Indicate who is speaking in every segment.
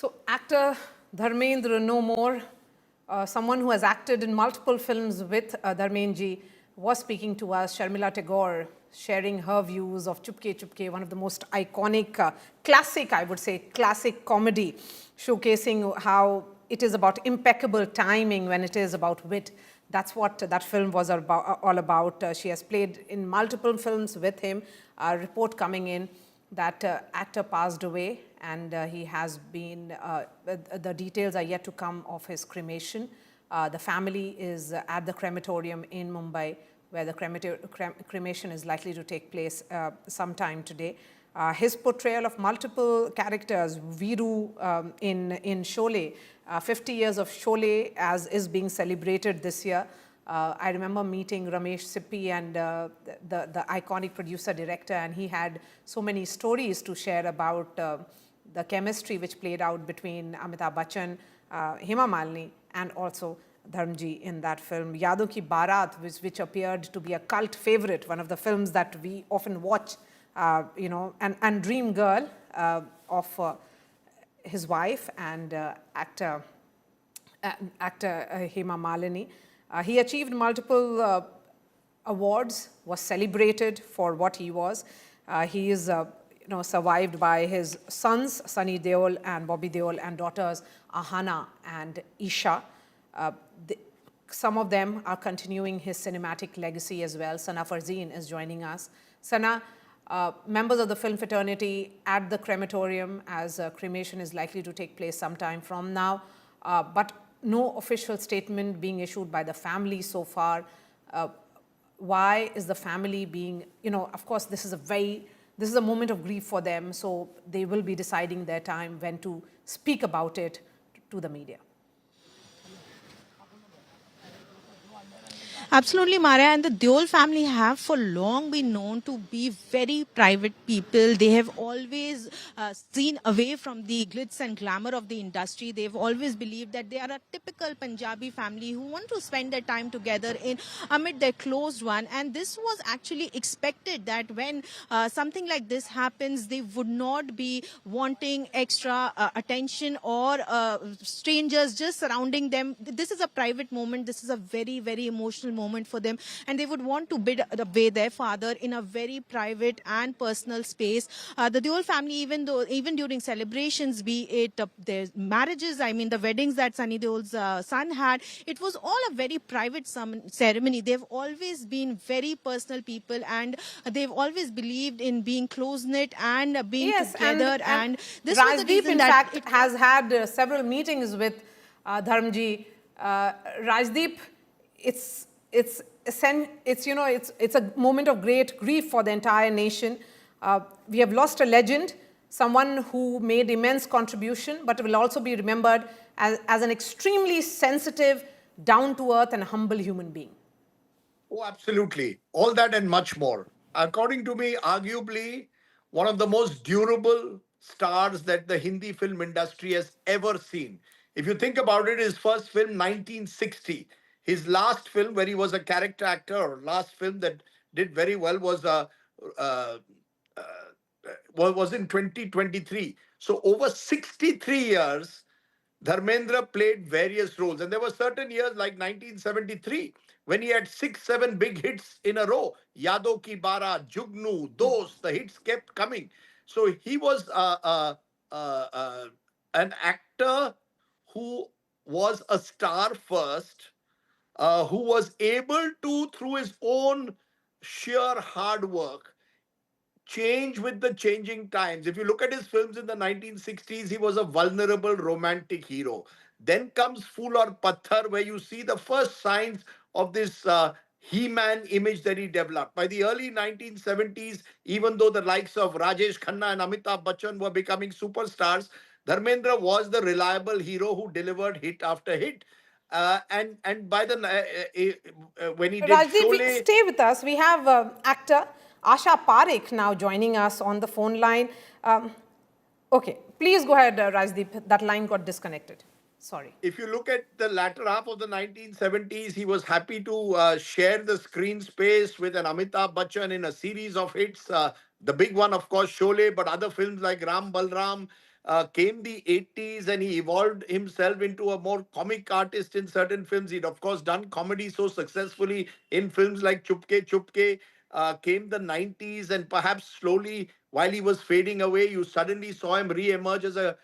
Speaker 1: So actor Dharmendra, no more, someone who has acted in multiple films with Dharmenji, was speaking to us, Sharmila Tagore, sharing her views of Chupke Chupke, one of the most iconic, classic, I would say, classic comedy, showcasing how it is about impeccable timing when it is about wit. That's what that film was all about. She has played in multiple films with him. A report coming in that actor passed away, and he has been, the details are yet to come of his cremation. The family is at the crematorium in Mumbai, where the cremation is likely to take place sometime today. His portrayal of multiple characters, Viru in Sholay, 50 years of Sholay as is being celebrated this year. I remember meeting Ramesh Sippy and the iconic producer-director, and he had so many stories to share about the chemistry which played out between Amitabh Bachchan, Hema Malini, and also Dharmji in that film. Yadon Ki Baaraat, which appeared to be a cult favorite, one of the films that we often watch, and Dream Girl of his wife and actor Hema Malini. He achieved multiple awards, was celebrated for what he was. He is survived by his sons, Sunny Deol and Bobby Deol, and daughters, Ahana and Isha. Some of them are continuing his cinematic legacy as well. Sana Farzeen is joining us. Sana, members of the film fraternity at the crematorium, as cremation is likely to take place sometime from now, but no official statement being issued by the family so far. Why is the family being, of course, this is a moment of grief for them, so they will be deciding their time when to speak about it to the media.
Speaker 2: Absolutely, Maria. And the Deol family have for long been known to be very private people. They have always seen away from the glitz and glamour of the industry. They've always believed that they are a typical Punjabi family who want to spend their time together amid their closed one. And this was actually expected, that when something like this happens, they would not be wanting extra attention or strangers just surrounding them. This is a private moment. This is a very, very emotional moment for them, and they would want to bid away their father in a very private and personal space. The Deol family, even during celebrations, be it their marriages, the weddings that Sunny Deol's son had, it was all a very private ceremony. They've always been very personal people, and they've always believed in being close-knit and being together. And this was the reason
Speaker 1: in fact, has had several meetings with Dharmji. Rajdeep, it's a moment of great grief for the entire nation. We have lost a legend, someone who made immense contribution, but will also be remembered as an extremely sensitive, down-to-earth and humble human being.
Speaker 3: Oh, absolutely. All that and much more. According to me, arguably one of the most durable stars that the Hindi film industry has ever seen. If you think about it, his first film, 1960. His last film, where he was a character actor, or last film that did very well, was in 2023. So over 63 years, Dharmendra played various roles. And there were certain years like 1973 when he had 6-7 big hits in a row. Yadon Ki Baaraat, Jugnu, Dost, the hits kept coming. So he was an actor who was a star first, who was able to, through his own sheer hard work, change with the changing times. If you look at his films in the 1960s, he was a vulnerable romantic hero. Then comes Phool Aur Patthar, where you see the first signs of this He-Man image that he developed. By the early 1970s, even though the likes of Rajesh Khanna and Amitabh Bachchan were becoming superstars, Dharmendra was the reliable hero who delivered hit after hit. And by the when he did
Speaker 1: Rajdeep, stay with us. We have actor Asha Parekh now joining us on the phone line. Okay, please go ahead, Rajdeep. That line got disconnected. Sorry.
Speaker 3: If you look at the latter half of the 1970s, he was happy to share the screen space with an Amitabh Bachchan in a series of hits. The big one, of course, Sholay, but other films like Ram Balram, came the 80s and he evolved himself into a more comic artist in certain films. He'd, of course, done comedy so successfully in films like Chupke Chupke. Came the 90s, and perhaps slowly, while he was fading away, you suddenly saw him re emerge as a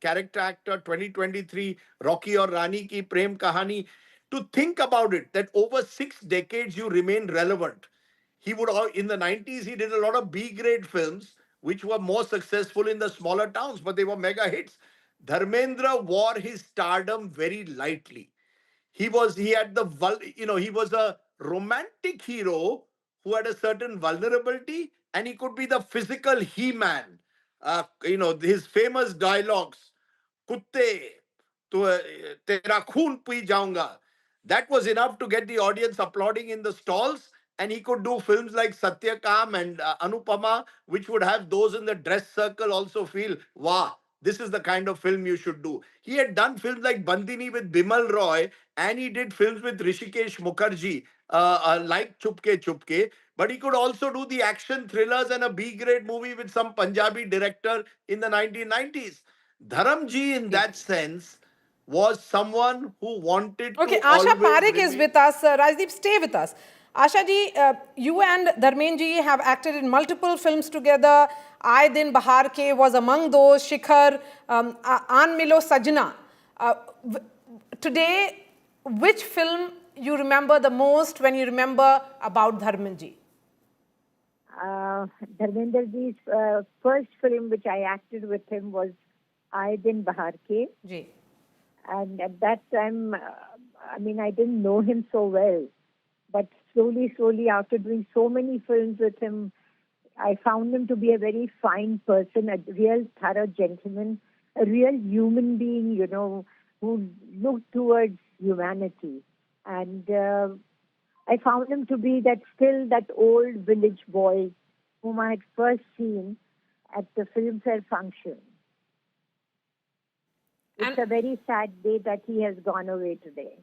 Speaker 3: character actor. 2023, Rocky or Rani Ki Prem Kahani. To think about it, that over 6 decades you remain relevant. He would all in the 90s he did a lot of B grade films which were more successful in the smaller towns, but they were mega hits. Dharmendra wore his stardom very lightly. He had he was a romantic hero who had a certain vulnerability, and he could be the physical he-man. His famous dialogues, कुत्ते तो तेरा खून P जाऊंगा, that was enough to get the audience applauding in the stalls. And he could do films like Satyakam and Anupama, which would have those in the dress circle also feel, wow, this is the kind of film you should do. He had done films like Bandini with Bimal Roy, and he did films with Rishikesh Mukherjee, like Chupke Chupke. But he could also do the action thrillers and a B grade movie with some Punjabi director in the 1990s. Dharamji, in that sense, was someone who wanted
Speaker 1: Okay,
Speaker 3: to
Speaker 1: Asha
Speaker 3: always
Speaker 1: Parekh is
Speaker 3: remain.
Speaker 1: with us. Rajdeep, stay with us. Asha ji, you and Dharmendra ji have acted in multiple films together. Aay Din Bahar Ke was among those. Shikhar, Aan Milo Sajna. Today, which film you remember the most when you remember about Dharmendra ji?
Speaker 4: Dharmendra ji's first film which I acted with him was Aay Din Bahar Ke.
Speaker 1: Ji.
Speaker 4: And at that time, I didn't know him so well. But slowly, after doing so many films with him, I found him to be a very fine person, a real thorough gentleman, a real human being, who looked towards humanity. And I found him to be that old village boy whom I had first seen at the Filmfare function. It's a very sad day that he has gone away today.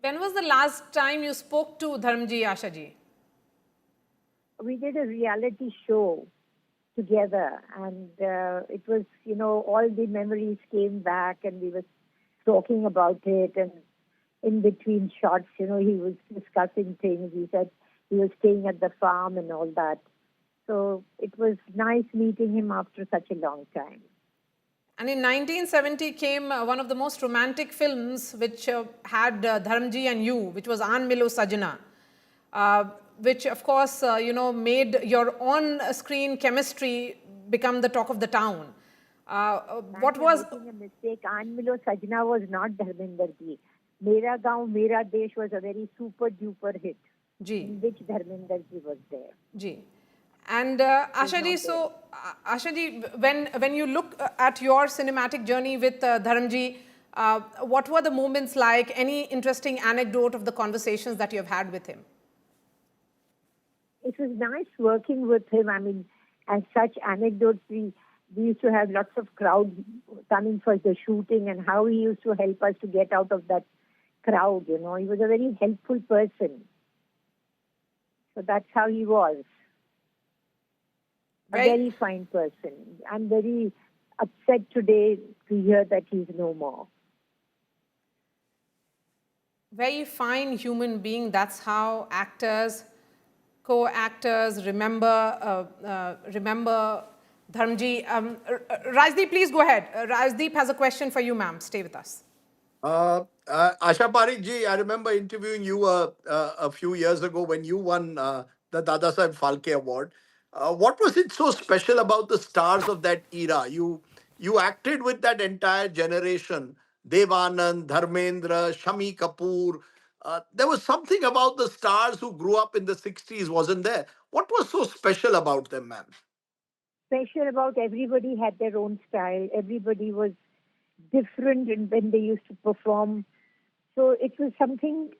Speaker 1: When was the last time you spoke to Dharmendra ji, Asha ji?
Speaker 4: We did a reality show together, and it was, all the memories came back, and we were talking about it, and in between shots, he was discussing things. He said he was staying at the farm and all that. So it was nice meeting him after such a long time.
Speaker 1: And in 1970 came one of the most romantic films which had Dharmendra ji and you, which was Aan Milo Sajna, which of course, made your on-screen chemistry become the talk of the town. What was...
Speaker 4: Making a mistake. Aan Milo Sajna was not Dharmendra ji. Mera Gaon, Mera Desh was a very super-duper hit, in which Dharmendra ji was there.
Speaker 1: Ji. And Asha ji, when you look at your cinematic journey with Dharmendra ji, what were the moments like? Any interesting anecdote of the conversations that you have had with him?
Speaker 4: It was nice working with him. As such anecdotes, we used to have lots of crowds coming for the shooting, and how he used to help us to get out of that crowd. He was a very helpful person. So that's how he was. A very fine person. I'm very upset today to hear that he's no more.
Speaker 1: Very fine human being. That's how actors, co-actors remember Dharmendra ji. Rajdeep, please go ahead. Rajdeep has a question for you, ma'am. Stay with us.
Speaker 3: Asha Parekh ji, I remember interviewing you a few years ago when you won the Dada Saheb Phalke Award. What was it so special about the stars of that era? You acted with that entire generation, Dev Anand, Dharmendra, Shami Kapoor. There was something about the stars who grew up in the 60s, wasn't there? What was so special about them, ma'am?
Speaker 4: Special about everybody had their own style. Everybody was different when they used to perform. So it was something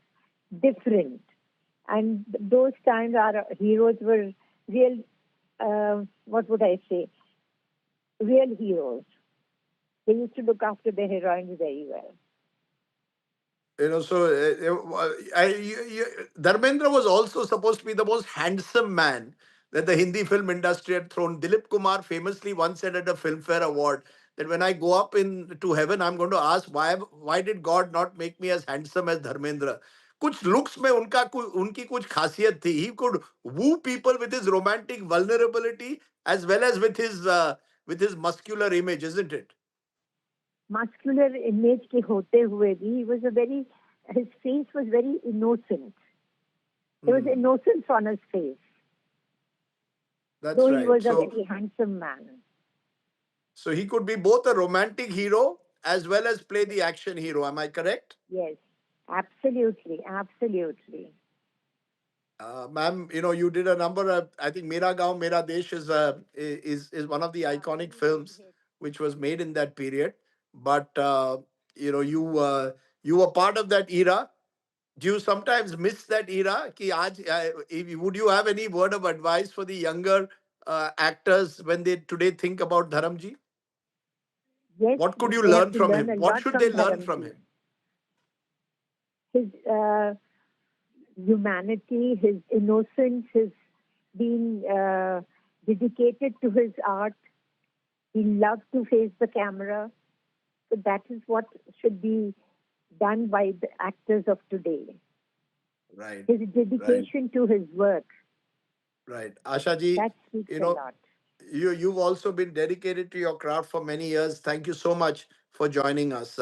Speaker 4: different. And those times our heroes were real, real heroes. They used to look after their heroines very well.
Speaker 3: Dharmendra was also supposed to be the most handsome man, that the Hindi film industry had thrown. Dilip Kumar famously once said at a Filmfare Award that when I go up in to heaven, I'm going to ask why did God not make me as handsome as Dharmendra? कुछ looks में उनकी कुछ खासियत थी. He could woo people with his romantic vulnerability as well as with his muscular image, isn't it?
Speaker 4: Muscular image ke hote hue bhi, his face was very innocent. There was innocence on his face.
Speaker 3: That's
Speaker 4: though
Speaker 3: right.
Speaker 4: he was a very handsome man.
Speaker 3: So he could be both a romantic hero as well as play the action hero. Am I correct?
Speaker 4: Yes, absolutely, absolutely.
Speaker 3: Ma'am, you did a number of, I think Mera Gaon Mera Desh is one of the iconic films which was made in that period. But you were part of that era. Do you sometimes miss that era? Would you have any word of advice for the younger actors when they today think about Dharamji?
Speaker 4: Yes,
Speaker 3: What could you
Speaker 4: they have
Speaker 3: learn
Speaker 4: to
Speaker 3: from
Speaker 4: learn
Speaker 3: him?
Speaker 4: a
Speaker 3: What
Speaker 4: lot
Speaker 3: should
Speaker 4: from
Speaker 3: they learn from
Speaker 4: Dharamji.
Speaker 3: him?
Speaker 4: His humanity, his innocence, his being dedicated to his art. He loved to face the camera. So that is what should be done by the actors of today.
Speaker 3: Right.
Speaker 4: His dedication to his work.
Speaker 3: Right. Asha ji,
Speaker 4: That speaks a lot.
Speaker 3: you've also been dedicated to your craft for many years. Thank you so much for joining us.